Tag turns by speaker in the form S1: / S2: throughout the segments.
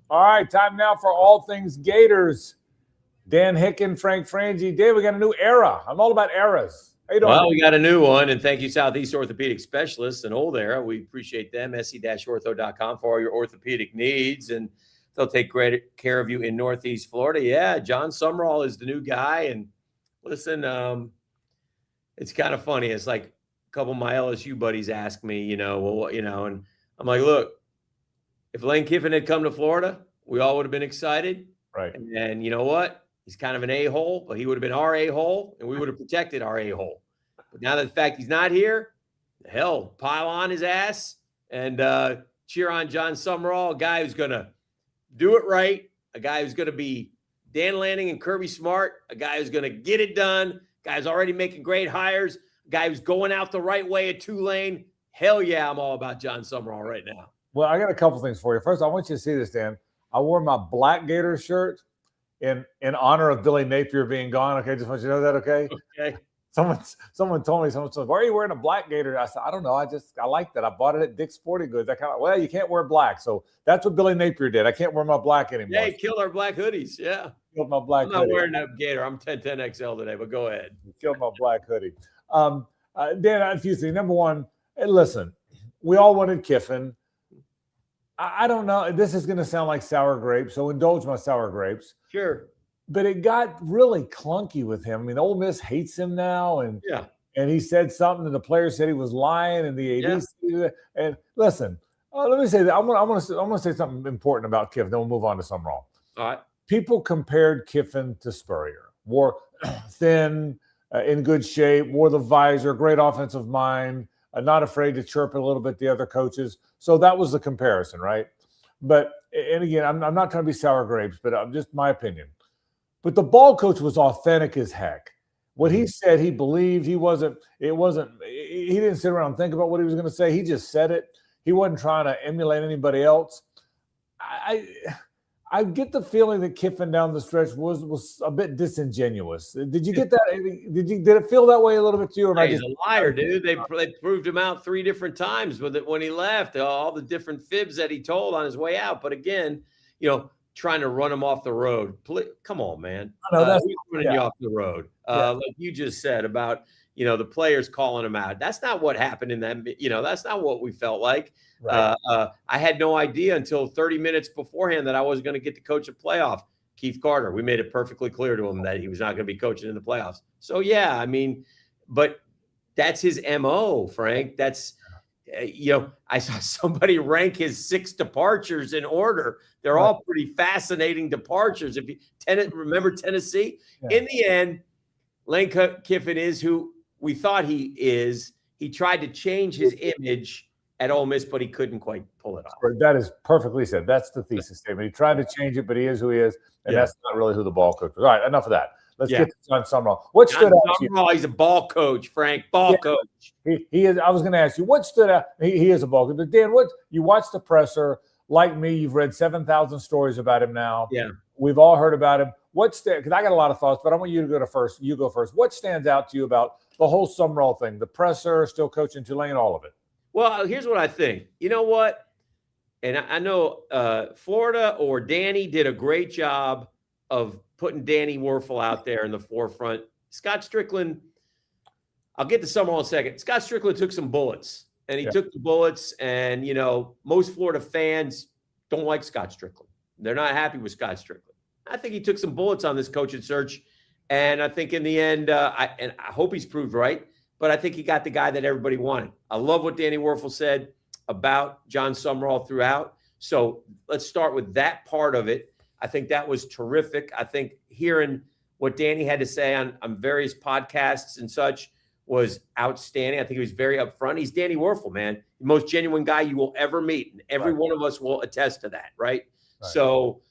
S1: All right, time now for all things Gators. Dan Hicken, Frank Frangie. Dave, we got a new era. I'm all about eras. How you doing?
S2: Well, we got a new one, and thank you, Southeast Orthopedic Specialists, an old era. We appreciate them, se-ortho.com, for all your orthopedic needs, and they'll take great care of you in Northeast Florida. Yeah, John Sumrall is the new guy, and listen, it's kind of funny. It's like a couple of my LSU buddies ask me, and I'm like, look, if Lane Kiffin had come to Florida, we all would have been excited.
S1: Right.
S2: And you know what? He's kind of an a-hole, but he would have been our a-hole, and we would have protected our a-hole. But now that the fact he's not here, hell, pile on his ass and cheer on John Sumrall, a guy who's going to do it right, a guy who's going to be Dan Lanning and Kirby Smart, a guy who's going to get it done, a guy who's already making great hires, a guy who's going out the right way at Tulane. Hell yeah, I'm all about John Sumrall right now.
S1: Well, I got a couple things for you. First, I want you to see this, Dan. I wore my black Gators shirt in honor of Billy Napier being gone. Okay, just want you to know that, okay?
S2: Okay.
S1: Someone told me, someone said, why are you wearing a black Gator? I said, I don't know. I like that. I bought it at Dick's Sporting Goods. Well, you can't wear black. So that's what Billy Napier did. I can't wear my black anymore.
S2: Yeah, he killed our black hoodies. Yeah.
S1: Killed my black hoodie.
S2: I'm not wearing a Gator. I'm 1010XL today, but go ahead.
S1: Killed my black hoodie. Dan, a few things. Number one, listen, we all wanted Kiffin. I don't know. This is going to sound like sour grapes, so indulge my sour grapes.
S2: Sure.
S1: But it got really clunky with him. I mean, Ole Miss hates him now, and he said something, and the player said he was lying, and the AD. Yeah. And listen, let me say that I'm gonna say something important about Kiffin. Then we'll move on to Sumrall.
S2: All right.
S1: People compared Kiffin to Spurrier. Wore thin, in good shape, wore the visor, great offensive mind, not afraid to chirp a little bit the other coaches. So that was the comparison, right? But and again, I'm not trying to be sour grapes, but I'm just my opinion. But the ball coach was authentic as heck. What he said, he believed. He didn't sit around and think about what he was going to say. He just said it. He wasn't trying to emulate anybody else. I get the feeling that Kiffin down the stretch was a bit disingenuous. Did you get that? Did it feel that way a little bit to you? Or
S2: he's a liar, dude. They proved him out 3 different times when he left. All the different fibs that he told on his way out. But again, trying to run him off the road. Come on, man. He's running you off the road. Like you just said about, the players calling him out. That's not what happened in that. That's not what we felt like. Right. I had no idea until 30 minutes beforehand that I was going to get to coach a playoff. Keith Carter, we made it perfectly clear to him that he was not going to be coaching in the playoffs. So, yeah, I mean, but that's his MO, Frank. That's, I saw somebody rank his 6 departures in order. They're all pretty fascinating departures. If you remember Tennessee, in the end, Lane Kiffin is who we thought he is. He tried to change his image at Ole Miss, but he couldn't quite pull it off.
S1: That is perfectly said. That's the thesis statement. He tried to change it, but he is who he is, and that's not really who the ball coach is. All right, enough of that. Let's get to John Sumrall. What stood out to you?
S2: He's a ball coach, Frank. Ball coach.
S1: He is. I was going to ask you what stood out. He is a ball coach. But Dan, you watched the presser? Like me, you've read 7,000 stories about him now.
S2: Yeah,
S1: we've all heard about him. Because I got a lot of thoughts, but I want you to go first. You go first. What stands out to you about the whole Sumrall thing? The presser, still coaching Tulane, all of it.
S2: Well, here's what I think. You know what? And I know Florida or Danny did a great job of putting Danny Werfel out there in the forefront. Scott Strickland, I'll get to Sumrall in a second. Scott Strickland took some bullets, and he took the bullets, and, most Florida fans don't like Scott Strickland. They're not happy with Scott Strickland. I think he took some bullets on this coaching search, and I think in the end, I hope he's proved right, but I think he got the guy that everybody wanted. I love what Danny Werfel said about John Sumrall throughout. So let's start with that part of it. I think that was terrific. I think hearing what Danny had to say on various podcasts and such was outstanding. I think he was very upfront. He's Danny Werfel, man, the most genuine guy you will ever meet, and every one of us will attest to that, right? So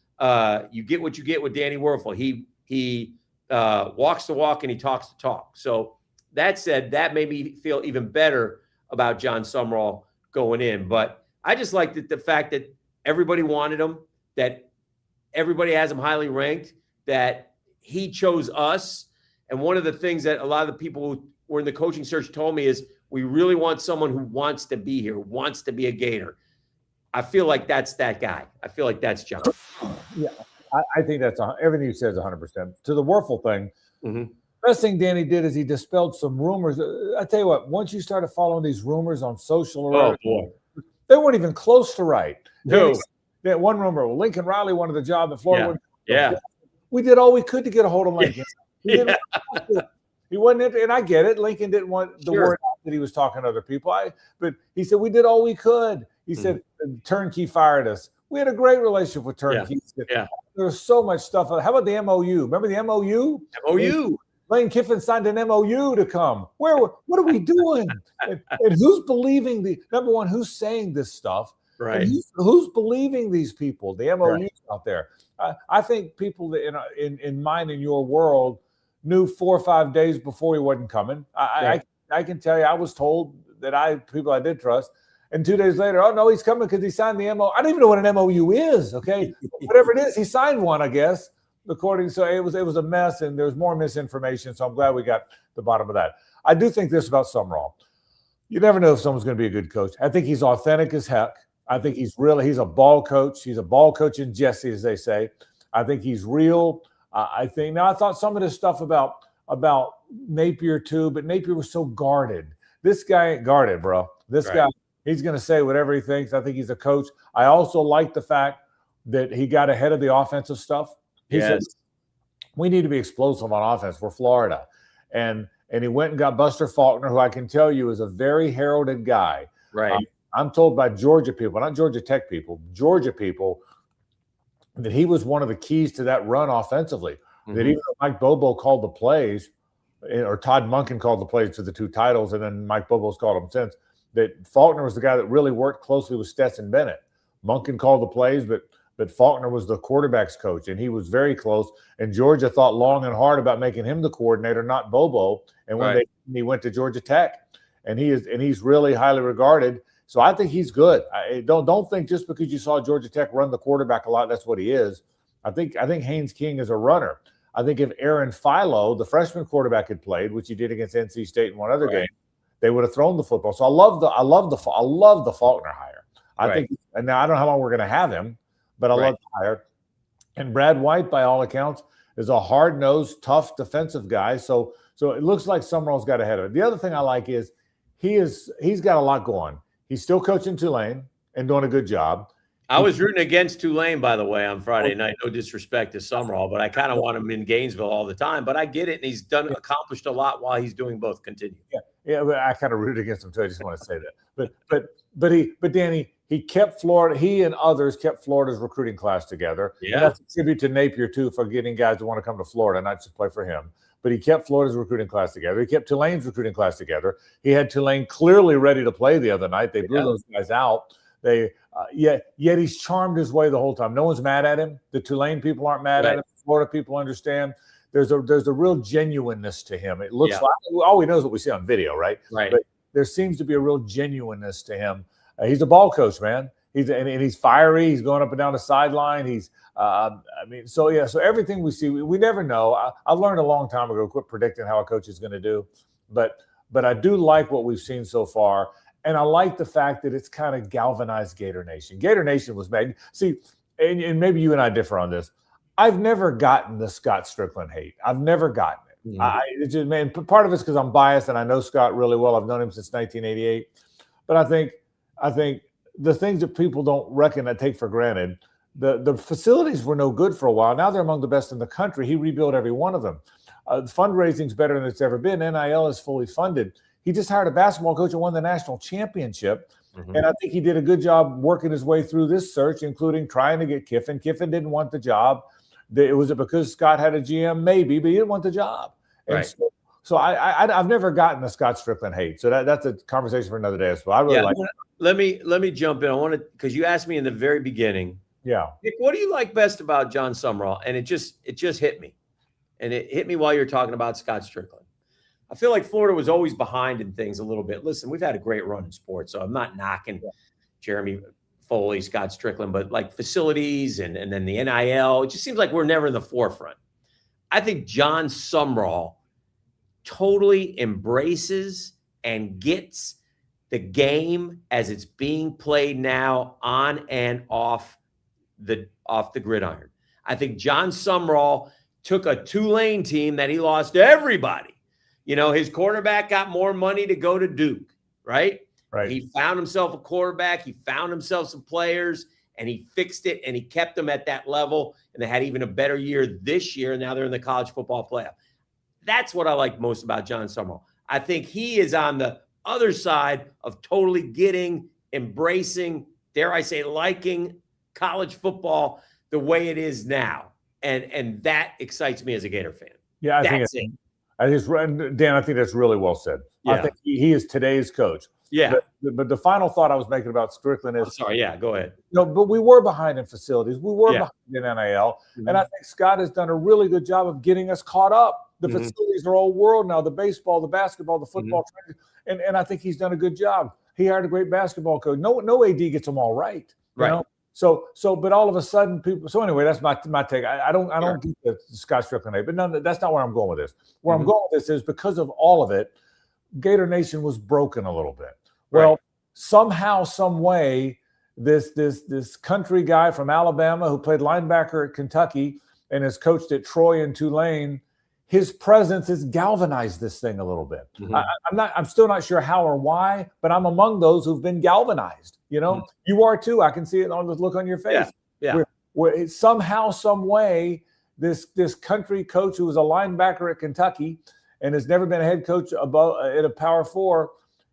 S2: you get what you get with Danny Werfel. He walks the walk and he talks the talk. So that said, that made me feel even better about John Sumrall going in. But I just liked the fact that everybody wanted him, that everybody has him highly ranked, that he chose us. And one of the things that a lot of the people who were in the coaching search told me is we really want someone who wants to be here, wants to be a Gator. I feel like that's that guy. I feel like that's John.
S1: Yeah, I think that's everything you said is 100%. To the Werfel thing,
S2: Mm-hmm.
S1: best thing Danny did is he dispelled some rumors. I tell you what, once you started following these rumors on social or
S2: boy,
S1: they weren't even close to right.
S2: no,
S1: That one rumor, Lincoln Riley wanted the job at Florida.
S2: Yeah.
S1: We did all we could to get a hold of Lincoln. He wasn't, and I get it. Lincoln didn't want the word out that he was talking to other people. But he said we did all we could. He said Turnkey fired us. We had a great relationship with Turnkey.
S2: Yeah.
S1: There was so much stuff. How about the MOU? Remember the MOU? Lane Kiffin signed an MOU to come. What are we doing? and who's believing number one? Who's saying this stuff?
S2: Right.
S1: And who's believing these people? The MOUs out there. I think people that in mine and your world knew 4 or 5 days before he wasn't coming. I can tell you, I was told that people I did trust, and 2 days later, oh no, he's coming because he signed the MOU. I don't even know what an MOU is. Okay, whatever it is, he signed one, I guess. So it was a mess, and there was more misinformation. So I'm glad we got the bottom of that. I do think this about Sumrall. You never know if someone's going to be a good coach. I think he's authentic as heck. I think he's a ball coach. He's a ball coach in Jesse, as they say. I think he's real. I thought some of this stuff about Napier too, but Napier was so guarded. This guy ain't guarded, bro. This guy, he's going to say whatever he thinks. I think he's a coach. I also like the fact that he got ahead of the offensive stuff. He said, we need to be explosive on offense. We're Florida. And he went and got Buster Faulkner, who I can tell you is a very heralded guy.
S2: Right.
S1: I'm told by Georgia people, not Georgia Tech people, Georgia people, that he was one of the keys to that run offensively. Mm-hmm. That even though Mike Bobo called the plays, or Todd Monken called the plays to the 2 titles, and then Mike Bobo's called them since, that Faulkner was the guy that really worked closely with Stetson Bennett. Monken called the plays, but Faulkner was the quarterback's coach, and he was very close. And Georgia thought long and hard about making him the coordinator, not Bobo. And when he went to Georgia Tech, and he's really highly regarded. So I think he's good. Don't think just because you saw Georgia Tech run the quarterback a lot, that's what he is. I think Haynes King is a runner. I think if Aaron Philo, the freshman quarterback, had played, which he did against NC State in one other game, they would have thrown the football. So I love the Faulkner hire. I think, and now I don't know how long we're going to have him, but I love the hire. And Brad White, by all accounts, is a hard-nosed, tough defensive guy. So it looks like Sumrall's got ahead of it. The other thing I like is he's got a lot going. He's still coaching Tulane and doing a good job.
S2: I was rooting against Tulane, by the way, on Friday night. No disrespect to Sumrall, but I kind of want him in Gainesville all the time. But I get it, and he's accomplished a lot while he's doing both. Continue.
S1: Yeah, but I kind of rooted against him too. I just want to say that. But Danny, he kept Florida. He and others kept Florida's recruiting class together. Yeah, and that's a tribute to Napier too for getting guys to want to come to Florida, not just play for him. But he kept Florida's recruiting class together. He kept Tulane's recruiting class together. He had Tulane clearly ready to play the other night. They blew those guys out. Yet he's charmed his way the whole time. No one's mad at him. The Tulane people aren't mad at him. Florida people understand. There's a real genuineness to him. It looks like all we know is what we see on video, right? Right. But there seems to be a real genuineness to him. He's a ball coach, man. He's fiery. He's going up and down the sideline. So everything we see, we never know. I learned a long time ago, quit predicting how a coach is going to do. But I do like what we've seen so far. And I like the fact that it's kind of galvanized Gator Nation. Gator Nation was made. See, and maybe you and I differ on this. I've never gotten the Scott Strickland hate. I've never gotten it. Mm-hmm. Part of it's because I'm biased and I know Scott really well. I've known him since 1988. But I think the things that people don't reckon and take for granted, the facilities were no good for a while. Now they're among the best in the country. He rebuilt every one of them. Fundraising's better than it's ever been. NIL is fully funded. He just hired a basketball coach and won the national championship. Mm-hmm. And I think he did a good job working his way through this search, including trying to get Kiffin. Kiffin didn't want the job. Was it because Scott had a GM? Maybe, but he didn't want the job. And so I've never gotten the Scott Strickland hate. So that's a conversation for another day as well. I really like it.
S2: Let me jump in. I want to, because you asked me in the very beginning.
S1: Yeah.
S2: Nick, what do you like best about John Sumrall? And it just hit me. And it hit me while you're talking about Scott Strickland. I feel like Florida was always behind in things a little bit. Listen, we've had a great run in sports, so I'm not knocking Jeremy Foley, Scott Strickland, but like facilities and then the NIL, it just seems like we're never in the forefront. I think John Sumrall totally embraces and gets the game as it's being played now on and off the gridiron. I think John Sumrall took a Tulane team that he lost to everybody. His quarterback got more money to go to Duke, right?
S1: Right.
S2: He found himself a quarterback. He found himself some players, and he fixed it, and he kept them at that level, and they had even a better year this year. Now they're in the college football playoff. That's what I like most about John Sumrall. I think he is on the other side of totally getting, embracing, dare I say, liking college football the way it is now. And that excites me as a Gator fan.
S1: Yeah, Dan, I think that's really well said.
S2: Yeah.
S1: I think he is today's coach.
S2: Yeah.
S1: But the final thought I was making about Strickland is,
S2: sorry, yeah, go ahead.
S1: But we were behind in facilities. We were behind in NIL.
S2: Mm-hmm.
S1: And I think Scott has done a really good job of getting us caught up. The facilities are all world now, the baseball, the basketball, the football. And I think he's done a good job. He hired a great basketball coach. No AD gets them all right. You know? So, but all of a sudden, people. So anyway, that's my take. I don't get the Scott Strickland, but no, that's not where I'm going with this. Where I'm going with this is because of all of it, Gator Nation was broken a little bit. Well, somehow, some way, this country guy from Alabama who played linebacker at Kentucky and has coached at Troy and Tulane, his presence has galvanized this thing a little bit. I'm still not sure how or why, but I'm among those who've been galvanized. You are too. I can see it on the look on your face.
S2: Yeah.
S1: Where somehow, some way, this country coach who was a linebacker at Kentucky and has never been a head coach at a Power 4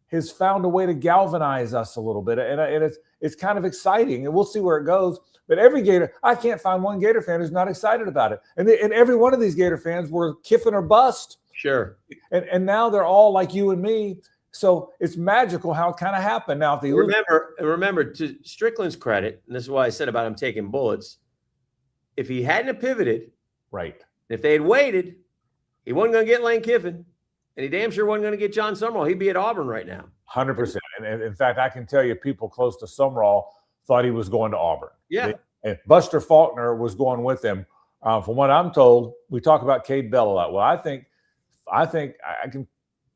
S1: has found a way to galvanize us a little bit, and it's kind of exciting, and we'll see where it goes. But every Gator, I can't find one Gator fan who's not excited about it, and every one of these Gator fans were Kiffin or bust.
S2: Sure.
S1: And now they're all like you and me. So it's magical how it kind of happened. Now, if they
S2: remember, to Strickland's credit, and this is why I said about him taking bullets. If he hadn't have pivoted,
S1: right?
S2: If they had waited, he wasn't going to get Lane Kiffin. And he damn sure wasn't going to get John Sumrall. He'd be at Auburn right now.
S1: 100%. And in fact, I can tell you people close to Sumrall thought he was going to Auburn.
S2: Yeah.
S1: And Buster Faulkner was going with him. From what I'm told, we talk about Cade Bell a lot. Well, I think I can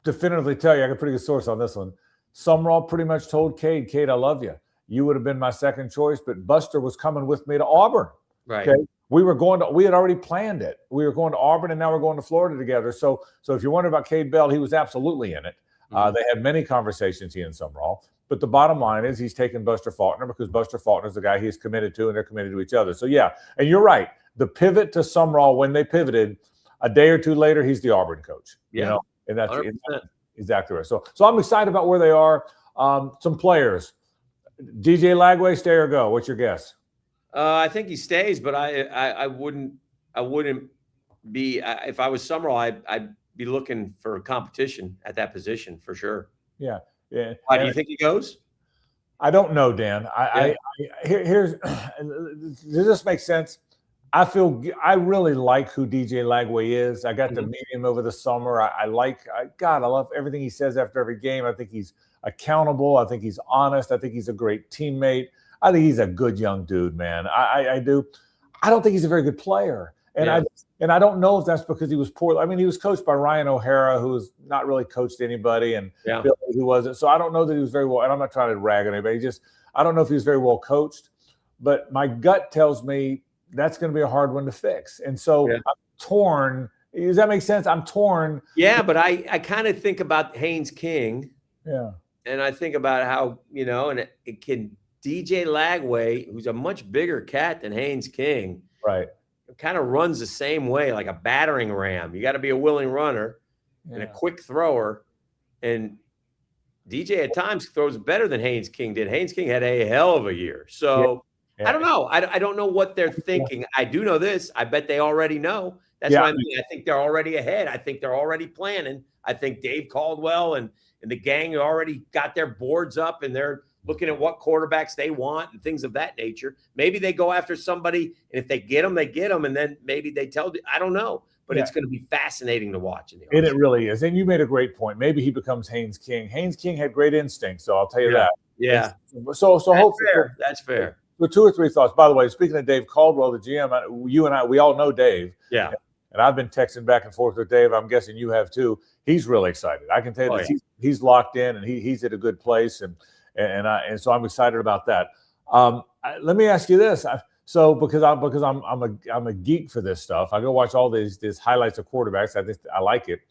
S1: definitively tell you, I got a pretty good source on this one. Sumrall pretty much told Cade, I love you. You would have been my second choice, but Buster was coming with me to Auburn.
S2: Right.
S1: Okay. We had already planned it. We were going to Auburn, and now we're going to Florida together. So if you're wondering about Cade Bell, he was absolutely in it. They had many conversations, he and Sumrall. But the bottom line is he's taken Buster Faulkner because Buster Faulkner is the guy he's committed to, and they're committed to each other. So, yeah, and you're right. The pivot to Sumrall, when they pivoted, a day or two later, he's the Auburn coach.
S2: Yeah.
S1: And that's exactly right. So I'm excited about where they are. Some players. DJ Lagway, stay or go? What's your guess?
S2: I think he stays, but I wouldn't be if I was Sumrall, I'd be looking for competition at that position for sure.
S1: Yeah.
S2: Why do you think he goes?
S1: I don't know, Dan. Here's does this make sense? I really like who DJ Lagway is. I got to meet him over the summer. I love everything he says after every game. I think he's accountable. I think he's honest. I think he's a great teammate. I think he's a good young dude, man. I do. I don't think he's a very good player. And I don't know if that's because he was poor. I mean, he was coached by Ryan O'Hara, who's not really coached anybody, and Billy, who wasn't. So I don't know that he was very well. And I'm not trying to rag on anybody. I don't know if he was very well coached. But my gut tells me that's going to be a hard one to fix. And so I'm torn. Does that make sense? I'm torn.
S2: Yeah, but I kind of think about Haynes King.
S1: Yeah.
S2: And I think about how, and it can DJ Lagway, who's a much bigger cat than Haynes King.
S1: Right.
S2: Kind of runs the same way, like a battering ram. You got to be a willing runner and a quick thrower. And DJ at times throws better than Haynes King did. Haynes King had a hell of a year. So I don't know. I don't know what they're thinking. I do know this. I bet they already know. That's what I mean. I think they're already ahead. I think they're already planning. I think Dave Caldwell and the gang already got their boards up, and they're looking at what quarterbacks they want and things of that nature. Maybe they go after somebody, and if they get them, they get them, and then maybe they tell – I don't know. But it's going to be fascinating to watch. And
S1: it really is. And you made a great point. Maybe he becomes Haynes King. Haynes King had great instincts, so I'll tell you that.
S2: Yeah.
S1: So hopefully –
S2: That's fair.
S1: With 2 or 3 thoughts. By the way, speaking of Dave Caldwell, the GM, you and I, we all know Dave.
S2: Yeah.
S1: and I've been texting back and forth with Dave. I'm guessing you have too. He's really excited. I can tell you that he's locked in and he's at a good place, and so I'm excited about that. Let me ask you this. Because I'm a geek for this stuff. I go watch all these highlights of quarterbacks. I like it.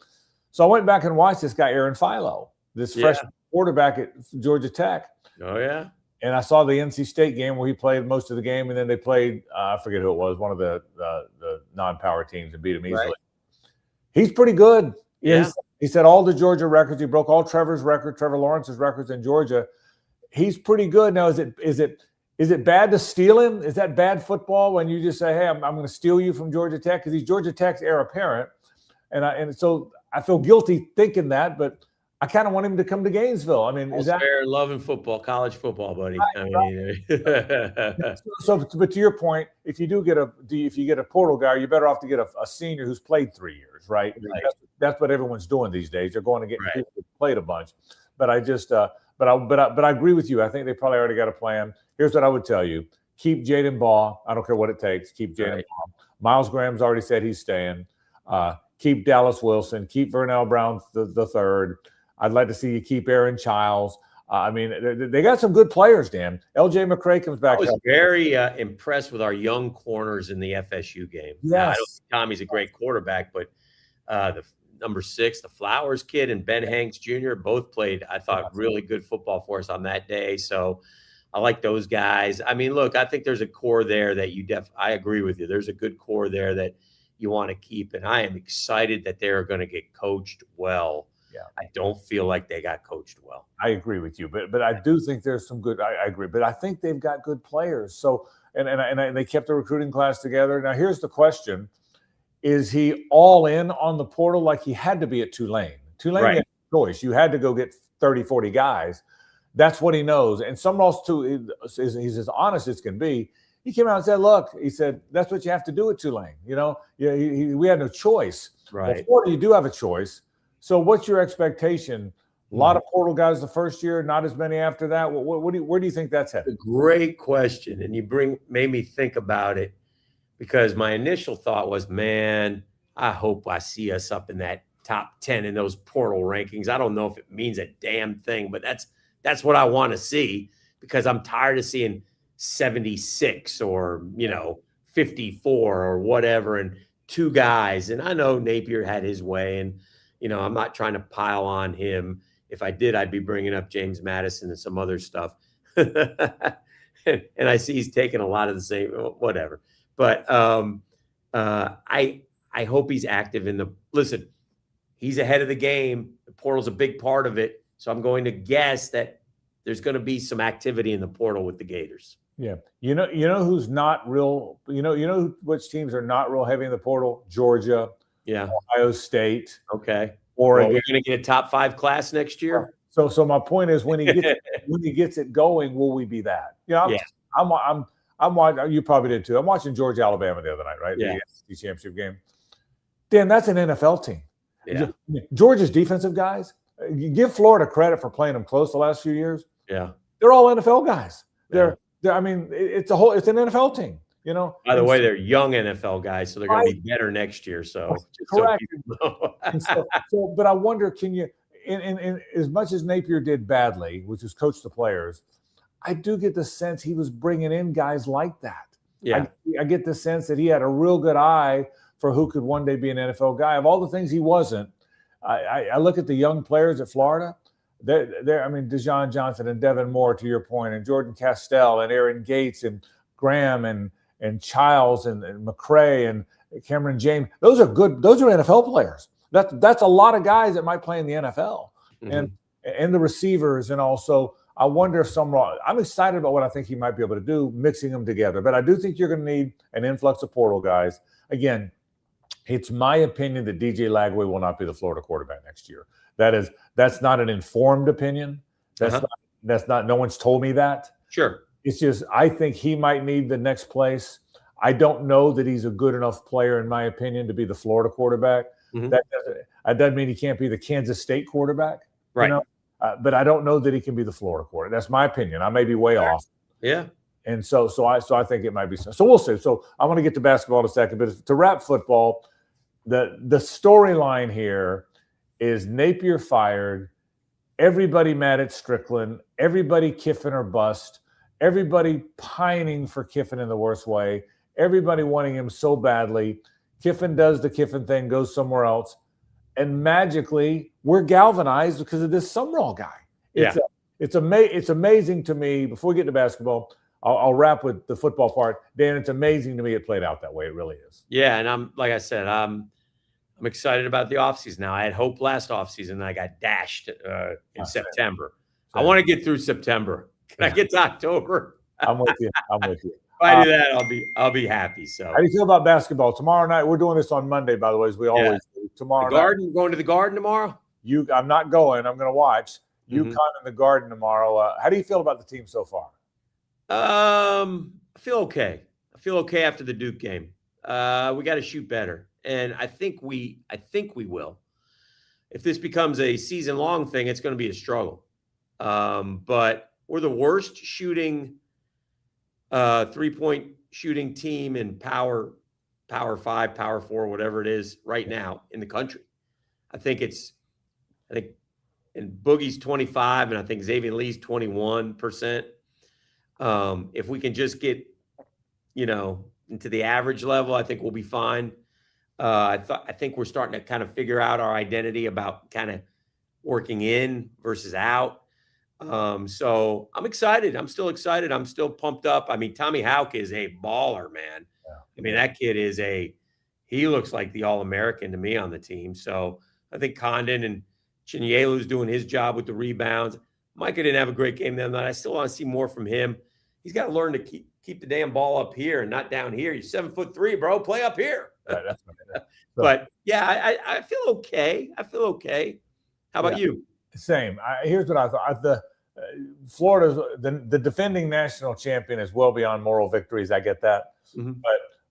S1: So I went back and watched this guy Aaron Philo, this freshman quarterback at Georgia Tech.
S2: Oh yeah.
S1: And I saw the NC State game where he played most of the game, and then they played I forget who it was, one of the non-power teams, and beat him easily. Right. He's pretty good.
S2: Yeah.
S1: He set all the Georgia records. He broke all Trevor Lawrence's records in Georgia. He's pretty good. Now, is it bad to steal him? Is that bad football when you just say, hey, I'm going to steal you from Georgia Tech? Because he's Georgia Tech's heir apparent. And so I feel guilty thinking that, but I kind of want him to come to Gainesville. I mean, is that
S2: fair? Loving football, college football, buddy.
S1: But to your point, if you get a portal guy, you're better off to get a senior who's played 3 years, right? That's what everyone's doing these days. They're going to get people who played a bunch. But I just, but I agree with you. I think they probably already got a plan. Here's what I would tell you: keep Jaden Baugh. I don't care what it takes. Keep Jaden Baugh. Miles Graham's already said he's staying. Keep Dallas Wilson. Keep Vernell Brown the third. I'd like to see you keep Aaron Childs. I mean, they got some good players, Dan. LJ McCray comes back.
S2: I was very impressed with our young corners in the FSU game.
S1: Yes.
S2: Now, I don't think Tommy's a great quarterback, but the number 6, the Flowers kid, and Ben Hanks Jr. both played, I thought, really good football for us on that day. So I like those guys. I mean, look, I think there's a core there that I agree with you. There's a good core there that you want to keep, and I am excited that they're going to get coached well. Yeah. I don't feel like they got coached well.
S1: I agree with you, but I do think there's some good. I agree, but I think they've got good players. So and they kept the recruiting class together. Now here's the question: is he all in on the portal like he had to be at Tulane? Tulane had no choice. You had to go get 30, 40 guys. That's what he knows. And Summerall's too. He's as honest as can be. He came out and said, "Look," he said, "that's what you have to do at Tulane. You know, we had no choice.
S2: Right?
S1: Well, Florida, you do have a choice." So what's your expectation? A lot of portal guys the first year, not as many after that. Where do you think that's headed?
S2: Great question. And you made me think about it, because my initial thought was, man, I hope I see us up in that top 10 in those portal rankings. I don't know if it means a damn thing, but that's what I want to see, because I'm tired of seeing 76 or, 54 or whatever, and 2 guys. And I know Napier had his way, and I'm not trying to pile on him. If I did, I'd be bringing up James Madison and some other stuff. and I see he's taking a lot of the same, whatever. But I hope he's active listen, he's ahead of the game. The portal's a big part of it. So I'm going to guess that there's going to be some activity in the portal with the Gators.
S1: Yeah. You know who's not real, which teams are not real heavy in the portal? Georgia.
S2: Yeah.
S1: Ohio State.
S2: Okay.
S1: Oregon.
S2: We're going to get a top 5 class next year.
S1: So my point is, when he gets it going, will we be that? I'm watching. You probably did too. I'm watching Georgia Alabama the other night, right?
S2: Yeah.
S1: The SEC championship game. Dan, that's an NFL team.
S2: Yeah.
S1: Georgia's defensive guys. Give Florida credit for playing them close the last few years.
S2: Yeah.
S1: They're all NFL guys.
S2: Yeah.
S1: I mean, it's an NFL team.
S2: By the way, they're young NFL guys, so they're going to be better next year. So
S1: correct. But I wonder, can you, in as much as Napier did badly, which is coach the players, I do get the sense he was bringing in guys like that.
S2: Yeah,
S1: I get the sense that he had a real good eye for who could one day be an NFL guy. Of all the things he wasn't, I look at the young players at Florida. They're I mean, Deshaun Johnson and Devin Moore, to your point, and Jordan Castell and Aaron Gates and Graham and Childs and McCray and Cameron James. Those are good. Those are NFL players. That's a lot of guys that might play in the NFL. Mm-hmm. and the receivers. And also, I wonder if I'm excited about what I think he might be able to do, mixing them together. But I do think you're going to need an influx of portal guys. Again, it's my opinion that DJ Lagway will not be the Florida quarterback next year. That's not an informed opinion. That's not. No one's told me that.
S2: Sure.
S1: It's just, I think he might need the next place. I don't know that he's a good enough player, in my opinion, to be the Florida quarterback. Mm-hmm. That doesn't mean he can't be the Kansas State quarterback.
S2: Right.
S1: But I don't know that he can be the Florida quarterback. That's my opinion. I may be way off.
S2: Yeah.
S1: And so I think it might be so. So we'll see. So I want to get to basketball in a second. But to wrap football, the storyline here is Napier fired, everybody mad at Strickland, everybody Kiffin or bust, everybody pining for Kiffin in the worst way, everybody wanting him so badly. Kiffin does the Kiffin thing, goes somewhere else, and magically we're galvanized because of this Sumrall guy. It's amazing to me. Before we get to basketball, I'll wrap with the football part. Dan, it's amazing to me it played out that way. It really is.
S2: Yeah, and I'm excited about the offseason now. I had hope last offseason, and I got dashed in September. I want to get through September. Can I get to October?
S1: I'm with you. If
S2: I do that, I'll be happy. So,
S1: how do you feel about basketball tomorrow night? We're doing this on Monday, by the way, as we always do. Tomorrow
S2: night. Going to the Garden tomorrow?
S1: I'm not going. I'm going to watch UConn in the Garden tomorrow. How do you feel about the team so far?
S2: I feel okay. I feel okay after the Duke game. We got to shoot better, and I think we will. If this becomes a season-long thing, it's going to be a struggle. But we're the worst shooting three-point shooting team in Power 5, Power 4, whatever it is right now in the country. I think and Boogie's 25, and I think Xavier Lee's 21%. If we can just get, into the average level, I think we'll be fine. I think we're starting to kind of figure out our identity about kind of working in versus out. So I'm excited. I'm still excited. I'm still pumped up. I mean, Tommy Houck is a baller, man. Yeah. I mean, that kid he looks like the All-American to me on the team. So I think Condon and Chinyelu's doing his job with the rebounds. Micah didn't have a great game the other night. I still want to see more from him. He's got to learn to keep the damn ball up here and not down here. You're 7'3", bro. Play up here.
S1: Right,
S2: but yeah, I feel okay. How about you?
S1: Same. Here's what I thought. Florida's the defending national champion is well beyond moral victories. I get that. Mm-hmm.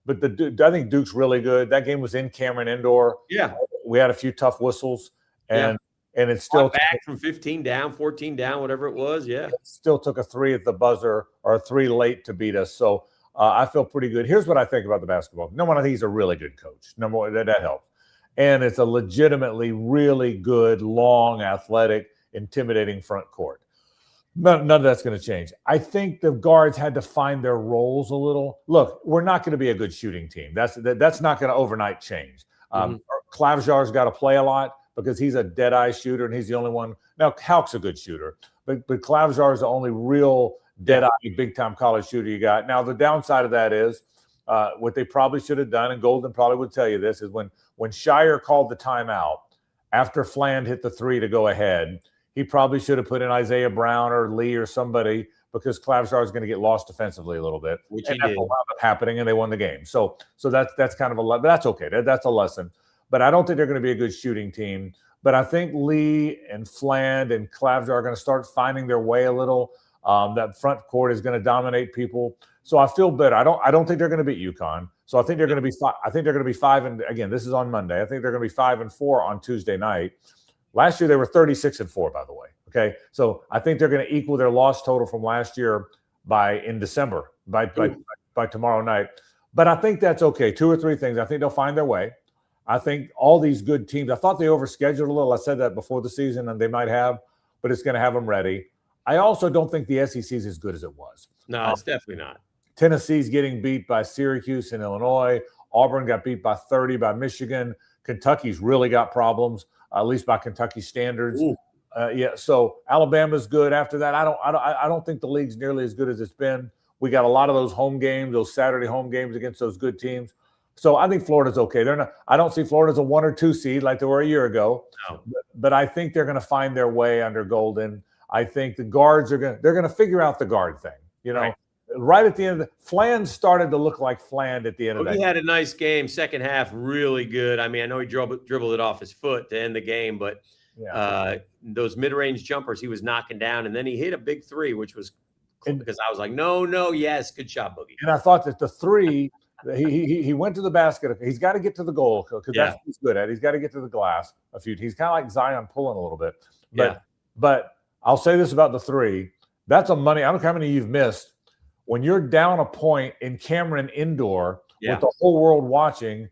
S1: But I think Duke's really good. That game was in Cameron Indoor.
S2: Yeah.
S1: We had a few tough whistles, and it's still
S2: back from 15 down, 14 down, whatever it was. Yeah.
S1: It still took a 3 at the buzzer or a 3 late to beat us. So I feel pretty good. Here's what I think about the basketball. Number one, I think he's a really good coach. Number one, that helps. And it's a legitimately really good, long, athletic, intimidating front court. None of that's going to change. I think the guards had to find their roles a little. Look, we're not going to be a good shooting team. That's not going to overnight change. Klavjar's got to play a lot because he's a dead-eye shooter and he's the only one. Now, Houck's a good shooter, but Klavjar is the only real dead-eye, big-time college shooter you got. Now, the downside of that is what they probably should have done, and Golden probably would tell you this, is when Shire called the timeout after Fland hit the 3 to go ahead, he probably should have put in Isaiah Brown or Lee or somebody because Klavjar is going to get lost defensively a little bit.
S2: Which
S1: and
S2: he did.
S1: That's what wound up happening, and they won the game. So that's kind of that's okay. That's a lesson. But I don't think they're going to be a good shooting team. But I think Lee and Fland and Klavjar are going to start finding their way a little. That front court is going to dominate people. So I feel better. I don't think they're going to beat UConn. So I think they're going to be I think they're going to be 5 and again, this is on Monday. I think they're going to be 5-4 on Tuesday night. Last year they were 36-4, by the way. Okay. So I think they're going to equal their loss total from last year in December by tomorrow night. But I think that's okay. 2 or 3 things. I think they'll find their way. I think all these good teams, I thought they overscheduled a little. I said that before the season, and they might have, but it's going to have them ready. I also don't think the SEC is as good as it was.
S2: No, it's definitely not.
S1: Tennessee's getting beat by Syracuse and Illinois. Auburn got beat by 30 by Michigan. Kentucky's really got problems, at least by Kentucky standards. So Alabama's good. After that, I don't think the league's nearly as good as it's been. We got a lot of those home games, those Saturday home games against those good teams. So I think Florida's okay. I don't see Florida as a 1 or 2 seed like they were a year ago.
S2: No.
S1: But I think they're going to find their way under Golden. I think the guards they're going to figure out the guard thing. Right at the end of Fland started to look like Fland at the end of that.
S2: He had a nice game, second half, really good. I mean, I know he dribbled it off his foot to end the game, but those mid-range jumpers he was knocking down, and then he hit a big 3, which was because I was like, no, yes, good shot, Boogie.
S1: And I thought that the 3, he went to the basket. He's got to get to the goal because that's what he's good at. He's got to get to the glass a few. He's kind of like Zion pulling a little bit. But I'll say this about the 3. That's a money. I don't care how many you've missed. When you're down a point in Cameron Indoor with the whole world watching,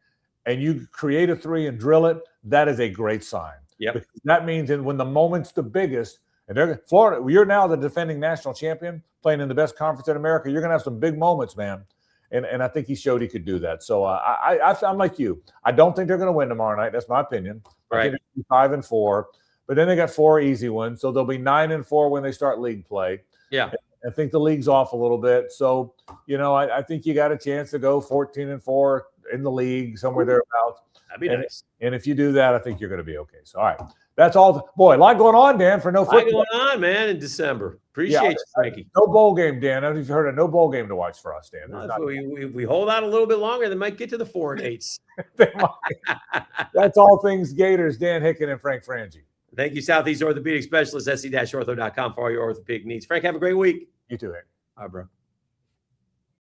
S1: and you create a three and drill it, that is a great sign.
S2: Yep.
S1: Because that means when the moment's the biggest, and Florida, you're now the defending national champion, playing in the best conference in America. You're going to have some big moments, man. And I think he showed he could do that. So I'm like you. I don't think they're going to win tomorrow night. That's my opinion.
S2: Right.
S1: I think they'll be 5-4, but then they got 4 easy ones. So they'll be 9-4 when they start league play.
S2: Yeah.
S1: I think the league's off a little bit. So, I think you got a chance to go 14-4 in the league, somewhere thereabouts.
S2: That'd be nice.
S1: And if you do that, I think you're going to be okay. So, all right. That's all. Boy, a lot going on, Dan, for no football.
S2: A lot going on, man, in December. Appreciate you, Frankie.
S1: No bowl game, Dan. I don't know if you've heard of no bowl game to watch for us, Dan.
S2: If we hold out a little bit longer, they might get to the 4-8s.
S1: That's all things Gators. Dan Hicken and Frank Frangie.
S2: Thank you, Southeast Orthopedic Specialist, sc-ortho.com for all your orthopedic needs. Frank, have a great week.
S1: You too, Hank.
S2: All right, bro.